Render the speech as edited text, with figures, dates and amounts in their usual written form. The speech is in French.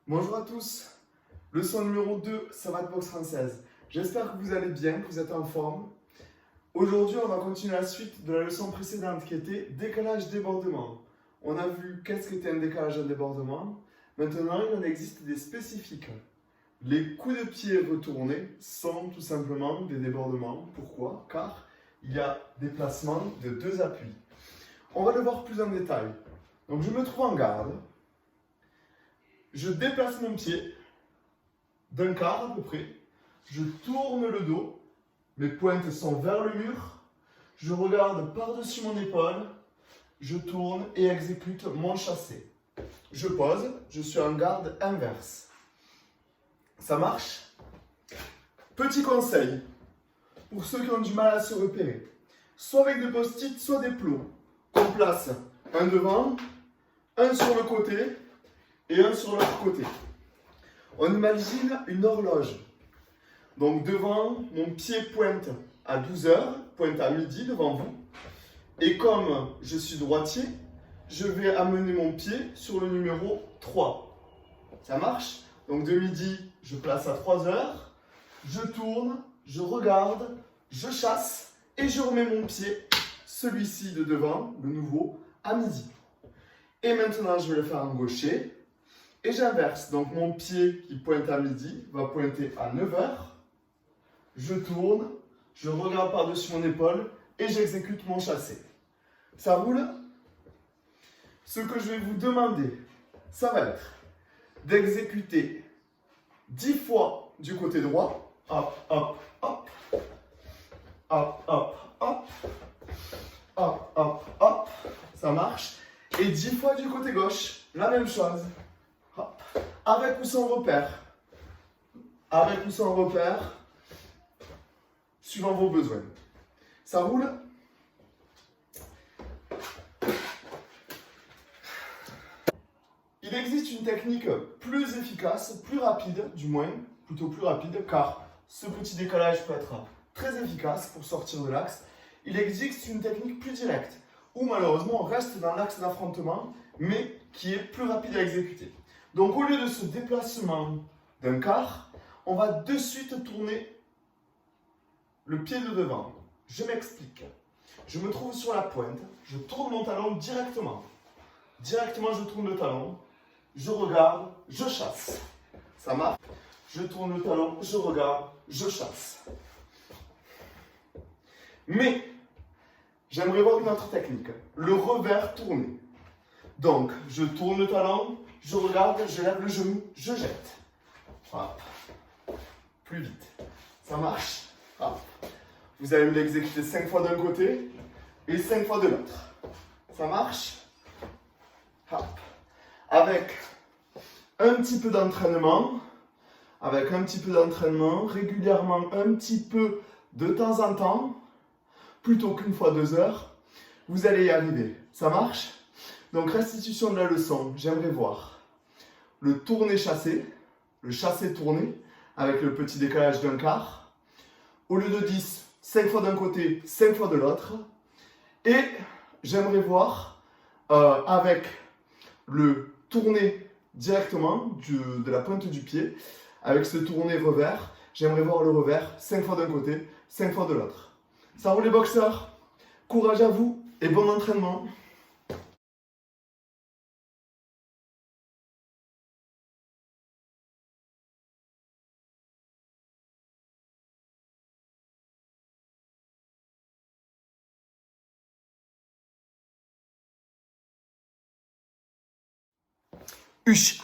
Bonjour à tous, leçon numéro 2, savate boxe française. J'espère que vous allez bien, que vous êtes en forme. Aujourd'hui, on va continuer la suite de la leçon précédente qui était décalage-débordement. On a vu qu'est-ce qu'était un décalage et un débordement. Maintenant, il en existe des spécifiques. Les coups de pied retournés sont tout simplement des débordements. Pourquoi? Car il y a des placements de deux appuis. On va le voir plus en détail. Donc, je me trouve en garde. Je déplace mon pied d'un quart à peu près. Je tourne le dos. Mes pointes sont vers le mur. Je regarde par-dessus mon épaule. Je tourne et exécute mon chassé. Je pose. Je suis en garde inverse. Ça marche? Petit conseil pour ceux qui ont du mal à se repérer. Soit avec des post-it, soit des plots. On place un devant, un sur le côté et un sur l'autre côté. On imagine une horloge. Donc devant, mon pied pointe à 12h, pointe à midi devant vous. Et comme je suis droitier, je vais amener mon pied sur le numéro 3. Ça marche? Donc de midi, je place à 3h, je tourne, je regarde, je chasse et je remets mon pied, celui-ci de devant, le nouveau, à midi. Et maintenant, je vais le faire en gaucher. Et j'inverse, donc mon pied qui pointe à midi va pointer à 9h. Je tourne, je regarde par-dessus mon épaule et j'exécute mon chassé. Ça roule? Ce que je vais vous demander, ça va être d'exécuter 10 fois du côté droit. Hop, hop, hop. Hop, hop, hop. Hop, hop, hop. Ça marche. Et 10 fois du côté gauche. La même chose. Hop. Avec ou sans repère. Avec ou sans repère. Suivant vos besoins. Ça roule? Il existe une technique plus efficace, plus rapide, du moins, plutôt plus rapide, car ce petit décalage peut être très efficace pour sortir de l'axe. Il existe une technique plus directe, où malheureusement on reste dans l'axe d'affrontement, mais qui est plus rapide à exécuter. Donc au lieu de ce déplacement d'un quart, on va de suite tourner le pied de devant. Je m'explique. Je me trouve sur la pointe, je tourne mon talon directement. Directement, je tourne le talon, je regarde, je chasse. Ça marche? Je tourne le talon, je regarde, je chasse. Mais, j'aimerais voir une autre technique. Le revers tourné. Donc, je tourne le talon, je regarde, je lève le genou, je jette. Hop. Plus vite. Ça marche? Hop. Vous allez me l'exécuter 5 fois d'un côté et 5 fois de l'autre. Ça marche? Hop. Avec un petit peu d'entraînement, régulièrement, un petit peu de temps en temps, plutôt qu'une fois 2 heures, vous allez y arriver. Ça marche? Donc, restitution de la leçon, j'aimerais voir le tourné-chassé, le chassé-tourné, avec le petit décalage d'un quart. Au lieu de 10, 5 fois d'un côté, 5 fois de l'autre. Et j'aimerais voir avec le tourné directement de la pointe du pied, avec ce tourné revers, j'aimerais voir le revers 5 fois d'un côté, 5 fois de l'autre. Ça roule les boxeurs? Courage à vous et bon entraînement! Huch!